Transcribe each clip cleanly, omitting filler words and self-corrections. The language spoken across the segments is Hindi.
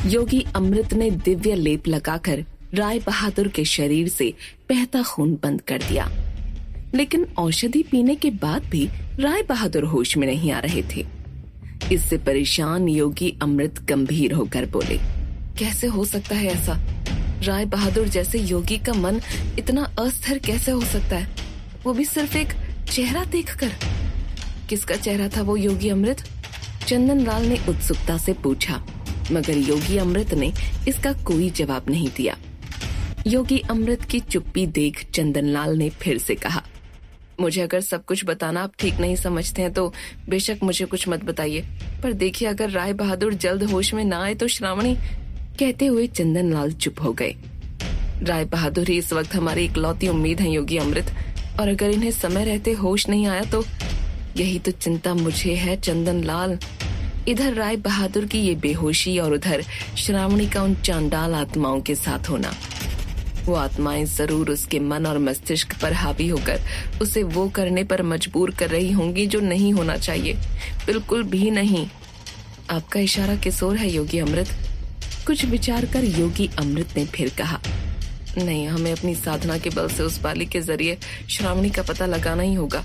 योगी अमृत ने दिव्य लेप लगाकर राय बहादुर के शरीर से बहता खून बंद कर दिया, लेकिन औषधि पीने के बाद भी राय बहादुर होश में नहीं आ रहे थे। इससे परेशान योगी अमृत गंभीर होकर बोले, कैसे हो सकता है ऐसा? राय बहादुर जैसे योगी का मन इतना अस्थिर कैसे हो सकता है, वो भी सिर्फ एक चेहरा देखकर? किसका चेहरा था वो योगी अमृत? चंदन लाल ने उत्सुकता से पूछा, मगर योगी अमृत ने इसका कोई जवाब नहीं दिया। योगी अमृत की चुप्पी देख चंदन लाल ने फिर से कहा, मुझे अगर सब कुछ बताना आप ठीक नहीं समझते हैं तो बेशक मुझे कुछ मत बताइए, पर देखिए अगर राय बहादुर जल्द होश में ना आए तो श्रावणी। कहते हुए चंदन लाल चुप हो गए। राय बहादुर ही इस वक्त हमारी इकलौती उम्मीद है योगी अमृत, और अगर इन्हें समय रहते होश नहीं आया तो यही तो चिंता मुझे है चंदन लाल। इधर राय बहादुर की ये बेहोशी और उधर श्रावणी का उन चांडाल आत्माओं के साथ होना। वो आत्माएं जरूर उसके मन और मस्तिष्क पर हावी होकर उसे वो करने पर मजबूर कर रही होंगी जो नहीं होना चाहिए, बिल्कुल भी नहीं। आपका इशारा किस ओर है योगी अमृत? कुछ विचार कर योगी अमृत ने फिर कहा, नहीं, हमें अपनी साधना के बल से उस बाली के जरिए श्रावणी का पता लगाना ही होगा,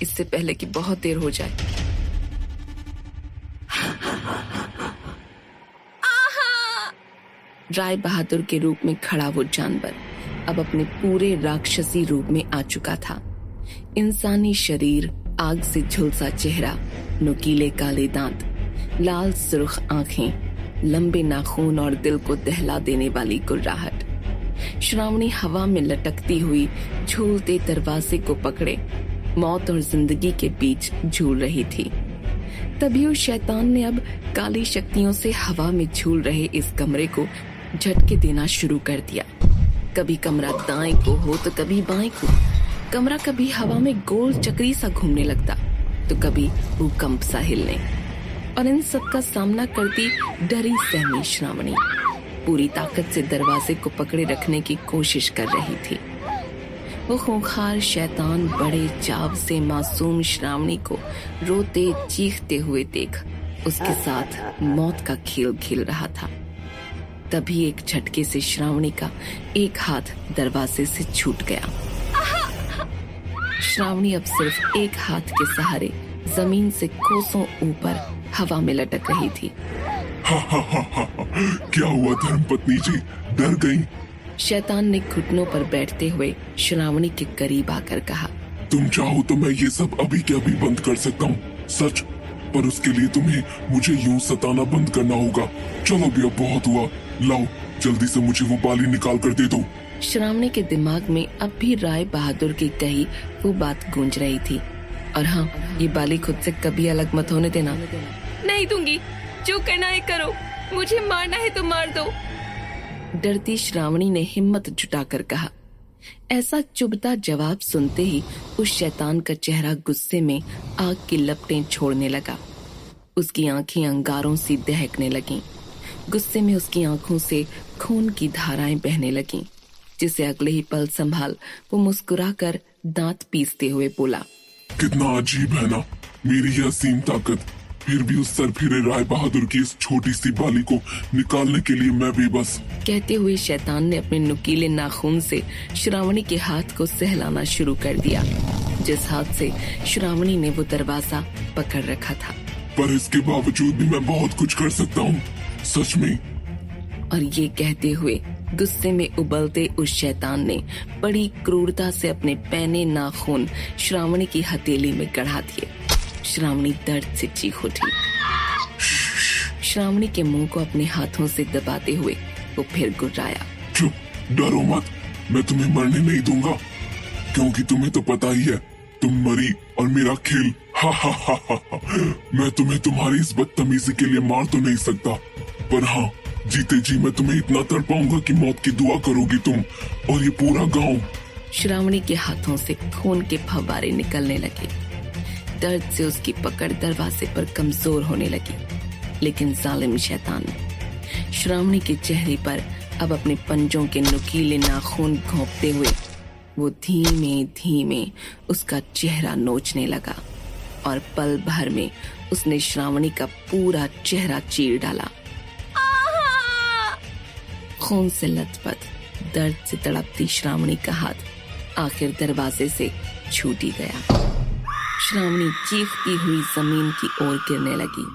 इससे पहले कि बहुत देर हो जाए। राय बहादुर के रूप में खड़ा वो जानवर अब अपने पूरे राक्षसी रूप में आ चुका था। इंसानी शरीर, आग से झुलसा चेहरा, नुकीले काले दांत, लाल सुर्ख आंखें, लंबे नाखून और दिल को दहला देने वाली गुर्राहट। श्रावणी हवा में लटकती हुई झूलते दरवाजे को पकड़े मौत और जिंदगी के बीच झूल रही थी। तभी उस शैतान ने अब काली शक्तियों से हवा में झूल रहे इस कमरे को झटके देना शुरू कर दिया। कभी कमरा दाएं को हो तो कभी बाएं को। कमरा कभी हवा में गोल चक्री सा घूमने लगता तो कभी भूकंप सा हिलने। और इन सब का सामना करती डरी सहमी श्रावणी पूरी ताकत से दरवाजे को पकड़े रखने की कोशिश कर रही थी। वो खूंखार शैतान बड़े चाव से मासूम श्रावणी को रोते चीखते हुए देख उसके साथ मौत का खेल खेल रहा था। तभी एक झटके से श्रावणी का एक हाथ दरवाजे से छूट गया। श्रावणी अब सिर्फ एक हाथ के सहारे जमीन से कोसों ऊपर हवा में लटक रही थी। क्या हुआ धर्मपत्नी जी, डर गई? शैतान ने घुटनों पर बैठते हुए श्रावणी के करीब आकर कहा, तुम चाहो तो मैं ये सब अभी के अभी बंद कर सकता हूँ, सच, पर उसके लिए तुम्हें मुझे यूं सताना बंद करना होगा। चलो भी, अब बहुत हुआ, लाओ जल्दी से मुझे वो बाली निकाल कर दे दो। श्रावणी के दिमाग में अब भी राय बहादुर की कही वो बात गूंज रही थी। और हाँ, ये बाली खुद से कभी अलग मत होने देना। नहीं दूंगी, जो करना है करो, मुझे मारना है तो मार दो। डरती श्रावणी ने हिम्मत जुटाकर कहा। ऐसा चुभता जवाब सुनते ही उस शैतान का चेहरा गुस्से में आग की लपटें छोड़ने लगा। उसकी आंखें अंगारों सी दहकने लगीं। गुस्से में उसकी आंखों से खून की धाराएं बहने लगीं, जिसे अगले ही पल संभाल वो मुस्कुराकर दांत पीसते हुए बोला, कितना अजीब है ना मेरी यह असीम ताकत, फिर भी उस सरफिरे राय बहादुर की इस छोटी सी बाली को निकालने के लिए मैं भी बस। कहते हुए शैतान ने अपने नुकीले नाखून से श्रावणी के हाथ को सहलाना शुरू कर दिया, जिस हाथ से श्रावणी ने वो दरवाजा पकड़ रखा था। पर इसके बावजूद भी मैं बहुत कुछ कर सकता हूँ, सच में। और ये कहते हुए गुस्से में उबलते उस शैतान ने बड़ी क्रूरता से अपने पैने नाखून श्रावणी की हथेली में गड़ा दिए। श्रावणी दर्द से चीख उठी। श्रावणी के मुंह को अपने हाथों से दबाते हुए वो फिर गुर्राया, चुप, डरो मत, मैं तुम्हें मरने नहीं दूंगा, क्योंकि तुम्हें तो पता ही है तुम मरी और मेरा खेल। हा हा हा हा। मैं तुम्हें तुम्हारी इस बदतमीजी के लिए मार तो नहीं सकता, पर हाँ, जीते जी मैं तुम्हें इतना तड़पाऊंगा कि मौत की दुआ करोगी तुम और ये पूरा गांव। श्रावणी के हाथों से खून के फव्वारे निकलने लगे। दर्द से उसकी पकड़ दरवाजे पर कमजोर होने लगी, लेकिन जालिम शैतान ने श्रावणी के चेहरे पर अब अपने पंजों के नुकीले नाखून घोंपते हुए वो धीमे धीमे उसका चेहरा नोचने लगा और पल भर में उसने श्रावणी का पूरा चेहरा चीर डाला। खून से लथपथ, दर्द से तड़पती श्रावणी का हाथ आखिर दरवाजे से छूट ही गया। श्रावणी चीखती हुई जमीन की ओर गिरने लगी।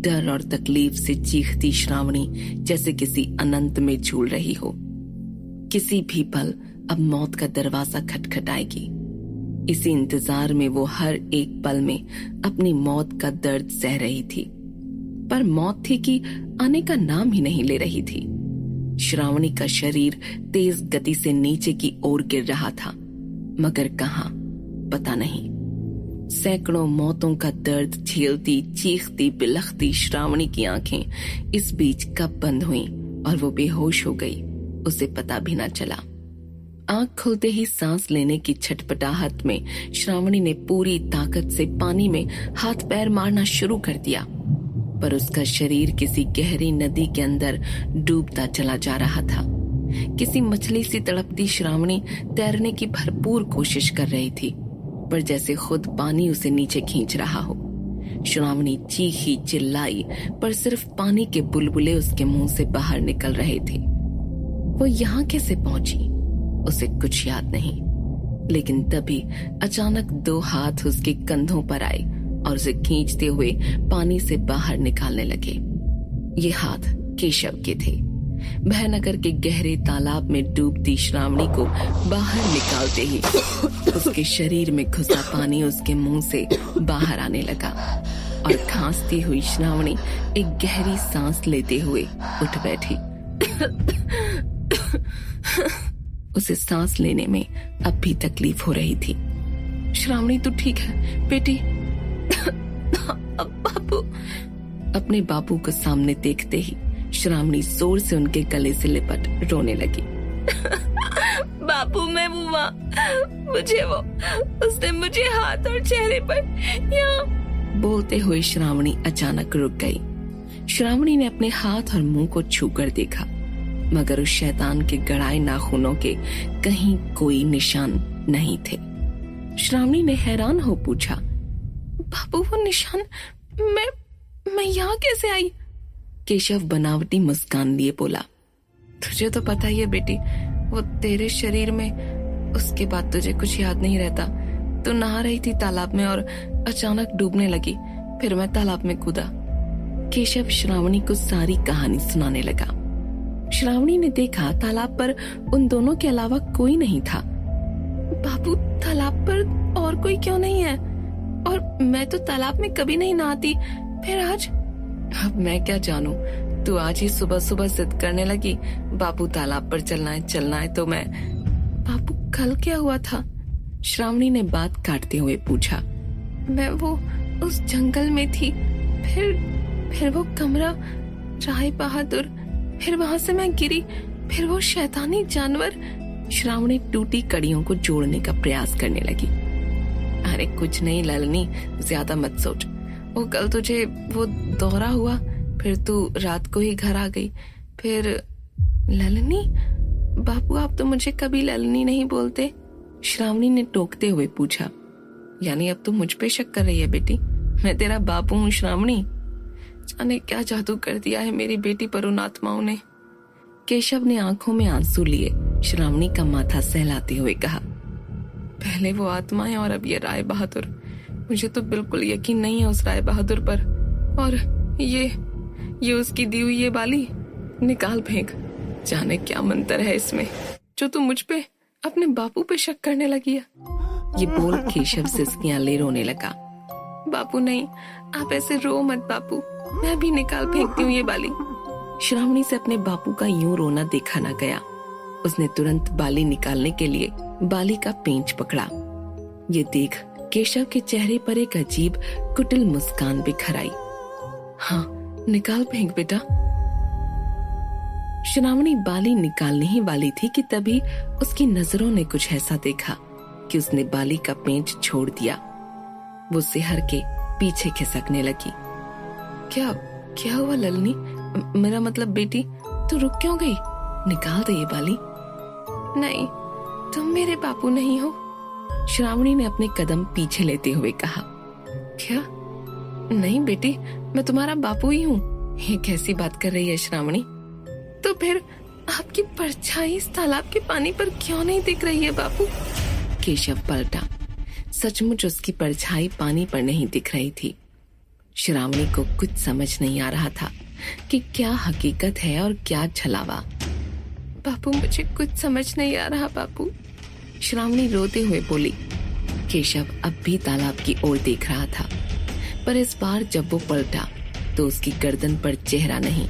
डर और तकलीफ से चीखती श्रावणी जैसे किसी अनंत में झूल रही हो। किसी भी पल अब मौत का दरवाजा खटखटाएगी। इसी इंतजार में वो हर एक पल में अपनी मौत का दर्द सह रही थी, पर मौत थी कि आने का नाम ही नहीं ले रही थी। श्रावणी का शरीर तेज गति से नीचे की ओर गिर रहा था, मगर कहां पता नहीं। सैकड़ों मौतों का दर्द झेलती, चीखती, बिलखती श्रावणी की आंखें इस बीच कब बंद हुईं और वो बेहोश हो गई, उसे पता भी ना चला। आंख खुलते ही सांस लेने की छटपटाहट में श्रावणी ने पूरी ताकत से पानी में हाथ पैर मारना शुरू कर दिया, पर उसका शरीर किसी गहरी नदी के अंदर डूबता चला जा रहा था। किसी मछली सी तड़पती श्रावणी तैरने की भरपूर कोशिश कर रही थी, पर जैसे खुद पानी उसे नीचे खींच रहा हो। श्रावणी चीखी, चिल्लाई, पर सिर्फ पानी के बुलबुले उसके मुंह से बाहर निकल रहे थे। वो यहाँ कैसे पहुंची उसे कुछ याद नहीं, लेकिन तभी अचानक दो हाथ उसके कंधों पर आए और उसे खींचते हुए पानी से बाहर निकालने लगे। ये हाथ केशव के थे। भयनगर के गहरे तालाब में डूबती श्रावणी को बाहर निकालते ही उसके शरीर में घुसा पानी उसके मुंह से बाहर आने लगा और खांसती हुई श्रावणी एक गहरी सांस लेते हुए उठ बैठी। उसे सांस लेने में अब भी तकलीफ हो रही थी। श्रावणी तू ठीक है बेटी? बापू। अपने बापू को सामने देखते ही श्रावणी जोर से उनके गले से लिपट रोने लगी। बापू मैं बुआ, उसने मुझे हाथ और चेहरे पर यहाँ। बोलते हुए श्रावणी अचानक रुक गई। श्रावणी ने अपने हाथ और मुंह को छूकर देखा, मगर उस शैतान के गड़ाए नाखूनों के कहीं कोई निशान नहीं थे। श्रावणी ने हैरान हो पूछा, बाबू वो निशान, मैं यहाँ कैसे आई? केशव बनावटी मुस्कान लिए बोला, तुझे तो पता ही है बेटी, वो तेरे शरीर में, उसके बाद तुझे कुछ याद नहीं रहता। तू नहा रही थी तालाब में और अचानक डूबने लगी, फिर मैं तालाब में कूदा। केशव श्रावणी को सारी कहानी सुनाने लगा। श्रावणी ने देखा तालाब पर उन दोनों के अलावा कोई नहीं था। बाबू तालाब पर और कोई क्यों नहीं है? और मैं तो तालाब में कभी नहीं नहाती, फिर आज? अब मैं क्या जानूं, तू आज ही सुबह सुबह जिद करने लगी बाबू तालाब पर चलना है तो मैं। बाबू कल क्या हुआ था? श्रावणी ने बात काटते हुए पूछा। मैं वो उस जंगल में थी, फिर वो कमरा, राय बहादुर, फिर वहां से मैं गिरी, फिर वो शैतानी जानवर। श्रावणी टूटी कड़ियों को जोड़ने का प्रयास करने लगी। अरे कुछ नहीं ललनी, ज्यादा मत सोच। वो कल तुझे वो दौरा हुआ, फिर तू रात को ही घर आ गई, फिर। ललनी? बापू आप तो मुझे कभी ललनी नहीं बोलते। श्रावणी ने टोकते हुए पूछा। यानी अब तू मुझ पे शक कर रही है बेटी? मैं तेरा बापू हूँ श्रावणी। जाने क्या जादू कर दिया है मेरी बेटी पर उन आत्माओं ने। केशव ने आंखों में आंसू लिए श्रावणी का माथा सहलाते हुए कहा, पहले वो आत्माएं और अब ये राय बहादुर। मुझे तो बिल्कुल यकीन नहीं है उस राय बहादुर पर। और ये उसकी दी हुई ये बाली, निकाल फेंक। जाने क्या मंत्र है इसमें जो तू मुझ पे, अपने बापू पे शक करने लगी है। ये बोल केशव सिसकियां ले रोने लगा। बापू नहीं, आप ऐसे रो मत बापू, मैं भी निकाल फेंकती हूँ ये बाली। श्रावणी से अपने बापू का यूं रोना देखा न गया। उसने तुरंत बाली निकालने के लिए बाली का पेंच पकड़ा। ये देख केशव के चेहरे पर एक अजीब कुटिल मुस्कान बिखर आई। हाँ निकाल फेंक बेटा। श्रावणी बाली निकालने ही वाली थी कि तभी उसकी नजरों ने कुछ ऐसा देखा कि उसने बाली का पेंच छोड़ दिया। वो सिहर के पीछे खिसकने लगी। क्या हुआ ललनी? मेरा मतलब बेटी, तू रुक क्यों गई? निकाल दे ये बाली। नहीं, तुम मेरे बापू नहीं हो। श्रावणी ने अपने कदम पीछे लेते हुए कहा। क्या? नहीं बेटी, मैं तुम्हारा बापू ही हूँ। ये कैसी बात कर रही है श्रावणी? तो फिर आपकी परछाई इस तालाब के पानी पर क्यों नहीं दिख रही है बापू? केशव पलटा। सचमुच उसकी परछाई पानी पर नहीं दिख रही थी। श्रावणी को कुछ समझ नहीं आ रहा था कि क्या हकीकत है और क्या छलावा। बापू मुझे कुछ समझ नहीं आ रहा बापू, श्रावणी रोते हुए बोली। केशव अब भी तालाब की ओर देख रहा था, पर इस बार जब वो पलटा तो उसकी गर्दन पर चेहरा नहीं,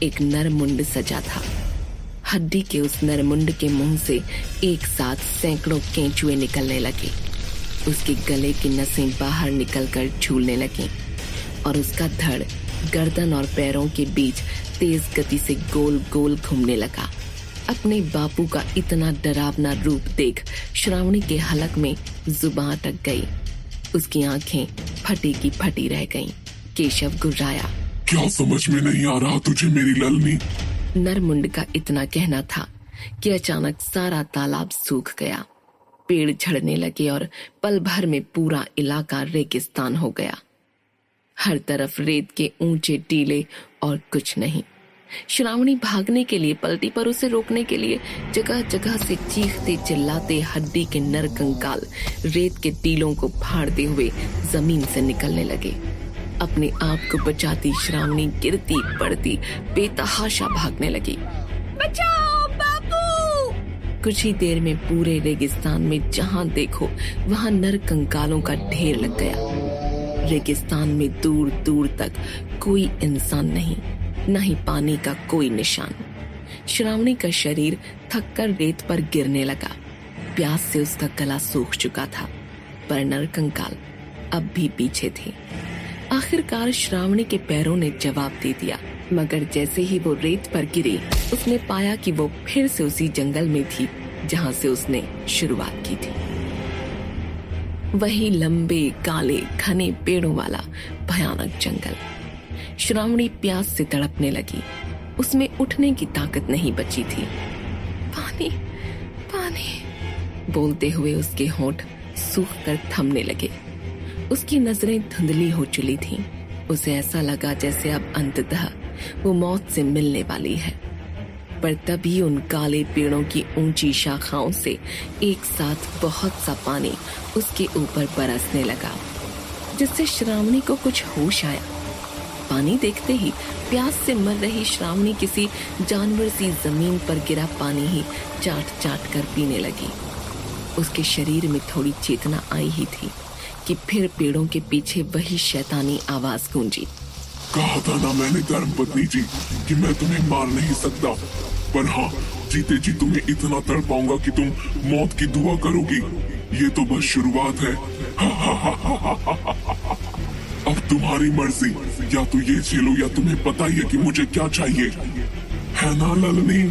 एक नरमुंड सजा था। हड्डी के उस नरमुंड के मुंह से एक साथ सैकड़ों केंचुए निकलने लगे। उसके गले की नसें बाहर निकलकर झूलने लगीं और उसका धड़ गर्दन और पैरों के बीच तेज गति से गोल गोल घूमने लगा। अपने बापू का इतना डरावना रूप देख श्रावणी के हलक में जुबान अटक गई। उसकी आंखें फटी की फटी रह गईं। केशव गुर्राया, क्या समझ में नहीं आ रहा तुझे मेरी ललनी? नरमुंड का इतना कहना था कि अचानक सारा तालाब सूख गया। पेड़ झड़ने लगे और पल भर में पूरा इलाका रेगिस्तान हो गया। हर तरफ रेत के ऊंचे टीले और कुछ नहीं। श्रावणी भागने के लिए पलटी, पर उसे रोकने के लिए जगह जगह से चीखते चिल्लाते हड्डी के नर कंकाल रेत के टीलों को फाड़ते हुए जमीन से निकलने लगे। अपने आप को बचाती श्रावणी गिरती पड़ती बेतहाशा भागने लगी। बचाओ बापू! कुछ ही देर में पूरे रेगिस्तान में जहां देखो वहां नर कंकालों का ढेर लग गया। रेगिस्तान में दूर दूर तक कोई इंसान नहीं, न ही पानी का कोई निशान। श्रावणी का शरीर थककर रेत पर गिरने लगा। प्यास से उसका गला सूख चुका था, पर नर कंकाल अब भी पीछे थे। आखिरकार श्रावणी के पैरों ने जवाब दे दिया, मगर जैसे ही वो रेत पर गिरी उसने पाया कि वो फिर से उसी जंगल में थी जहां से उसने शुरुआत की थी। वही लंबे काले घने पेड़ों वाला भयानक जंगल। श्रावणी प्यास से तड़पने लगी। उसमें उठने की ताकत नहीं बची थी। पानी पानी बोलते हुए उसके होंठ सूख कर थमने लगे। उसकी नजरें धुंधली हो चुकी थीं। उसे ऐसा लगा जैसे अब अंततः वो मौत से मिलने वाली है। पर तभी उन काले पेड़ों की ऊंची शाखाओं से एक साथ बहुत सा पानी उसके ऊपर बरसने लगा, जिससे श्रावणी को कुछ होश आया। पानी देखते ही प्यास से मर रही श्रावणी किसी जानवर सी जमीन पर गिरा पानी ही चाट चाट कर पीने लगी। उसके शरीर में थोड़ी चेतना आई ही थी कि फिर पेड़ों के पीछे वही शैतानी आवाज गूंजी। कहा था ना मैंने धर्मपत्नी जी कि मैं तुम्हें मार नहीं सकता, पर हाँ, जीते जी तुम्हें इतना तड़पाऊंगा कि तुम मौत की दुआ करोगी। ये तो बस शुरुआत है। अब तुम्हारी मर्जी, या तो ये झेलो या तुम्हें पता ही है कि मुझे क्या चाहिए, है ना ललनी?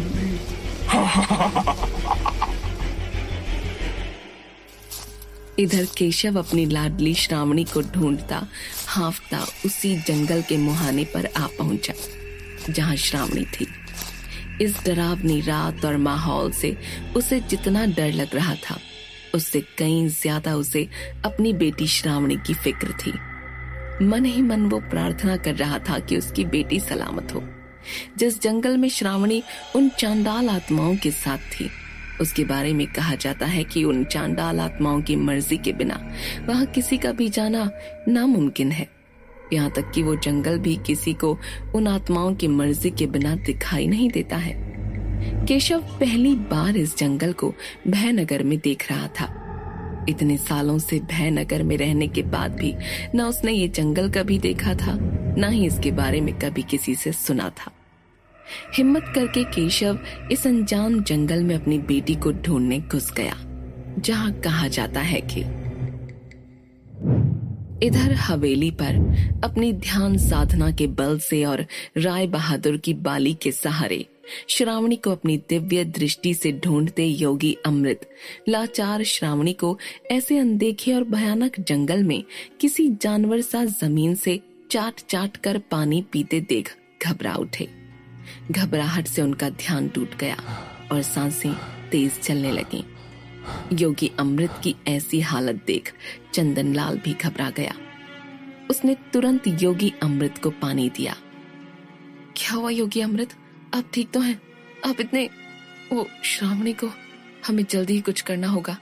इधर केशव अपनी लाडली श्रावणी को ढूंढता हांफता उसी जंगल के मुहाने पर आ पहुंचा जहां श्रावणी थी। इस डरावनी रात और माहौल से उसे जितना डर लग रहा था, उससे कहीं ज्यादा उसे अपनी बेटी श्रावणी की फिक्र थी। मन ही मन वो प्रार्थना कर रहा था कि उसकी बेटी सलामत हो। जिस जंगल में श्रावणी उन चांडाल आत्माओं के साथ थी, उसके बारे में कहा जाता है कि उन चांडाल आत्माओं की मर्जी के बिना वहां किसी का भी जाना नामुमकिन है। यहाँ तक कि वो जंगल भी किसी को उन आत्माओं की मर्जी के बिना दिखाई नहीं देता है। केशव पहली बार इस जंगल को भयनगर में देख रहा था। इतने सालों से भयनगर में रहने के बाद भी न उसने ये जंगल कभी देखा था, न ही इसके बारे में कभी किसी से सुना था। हिम्मत करके केशव इस अनजान जंगल में अपनी बेटी को ढूंढने घुस गया, जहां कहा जाता है कि इधर हवेली पर अपनी ध्यान साधना के बल से और राय बहादुर की बाली के सहारे श्रावणी को अपनी दिव्य दृष्टि से ढूंढते योगी अमृत लाचार श्रावणी को ऐसे अनदेखे और भयानक जंगल में किसी जानवर सा जमीन से चाट चाट कर पानी पीते देख घबरा उठे। घबराहट से उनका ध्यान टूट गया और सांसें तेज चलने लगीं। योगी अमृत की ऐसी हालत देख चंदनलाल भी घबरा गया। उसने तुरंत योगी अमृत को पानी दिया। क्या हुआ योगी अमृत, आप ठीक तो हैं? आप इतने वो श्रावणी को हमें जल्दी ही कुछ करना होगा।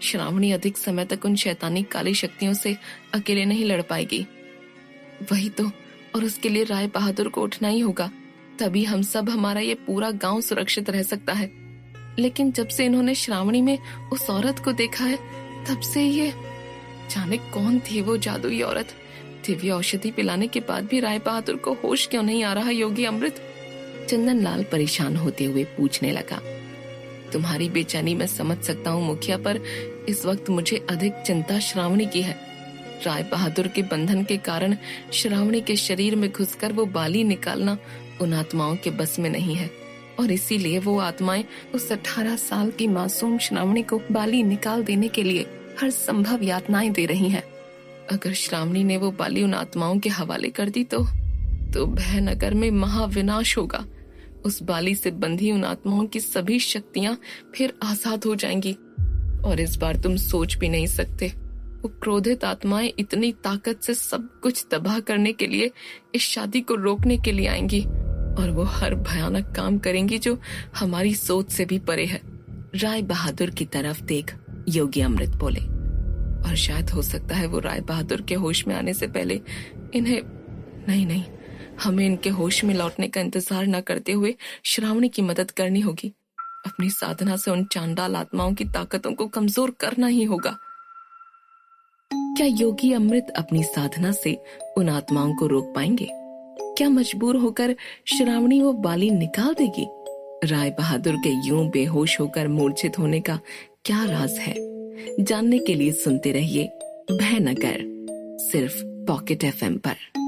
श्रावणी अधिक समय तक उन शैतानी काली शक्तियों से अकेले नहीं लड़ पाएगी। वही तो, और उसके लिए राय बहादुर को उठना ही होगा, तभी हम सब, हमारा ये पूरा गांव सुरक्षित रह सकता है। लेकिन जब से इन्होंने श्रावणी में उस औरत को देखा है, तब से ये जाने कौन थी वो जादुई औरत। दिव्य औषधि पिलाने के बाद भी राय बहादुर को होश क्यों नहीं आ रहा योगी अमृत? चंदन लाल परेशान होते हुए पूछने लगा। तुम्हारी बेचैनी मैं समझ सकता हूँ मुखिया, पर इस वक्त मुझे अधिक चिंता श्रावणी की है। राय बहादुर के बंधन के कारण श्रावणी के शरीर में घुसकर वो बाली निकालना उन आत्माओं के बस में नहीं है, और इसीलिए वो आत्माएं उस 18 साल की मासूम श्रावणी को बाली निकाल देने के लिए हर संभव यातनाएं दे रही हैं। अगर श्रावणी ने वो बाली उन आत्माओं के हवाले कर दी तो भयनगर में महाविनाश होगा। उस बाली से बंधी उन आत्माओं की सभी शक्तियां फिर आजाद हो जाएंगी, और इस बार तुम सोच भी नहीं सकते, वो क्रोधित आत्माएं इतनी ताकत से सब कुछ तबाह करने के लिए, इस शादी को रोकने के लिए आएंगी, और वो हर भयानक काम करेंगी जो हमारी सोच से भी परे है। राय बहादुर की तरफ देख योगी अमृत बोले, और शायद हो सकता है वो राय बहादुर के होश में आने से पहले इन्हें नहीं, हमें इनके होश में लौटने का इंतजार न करते हुए श्रावणी की मदद करनी होगी। अपनी साधना से उन चांडाल आत्माओं की ताकतों को कमजोर करना ही होगा। क्या योगी अमृत अपनी साधना से उन आत्माओं को रोक पाएंगे? क्या मजबूर होकर श्रावणी वो बाली निकाल देगी? राय बहादुर के यूं बेहोश होकर मूर्छित होने का क्या राज है? जानने के लिए सुनते रहिए भयनगर, सिर्फ पॉकेट FM पर।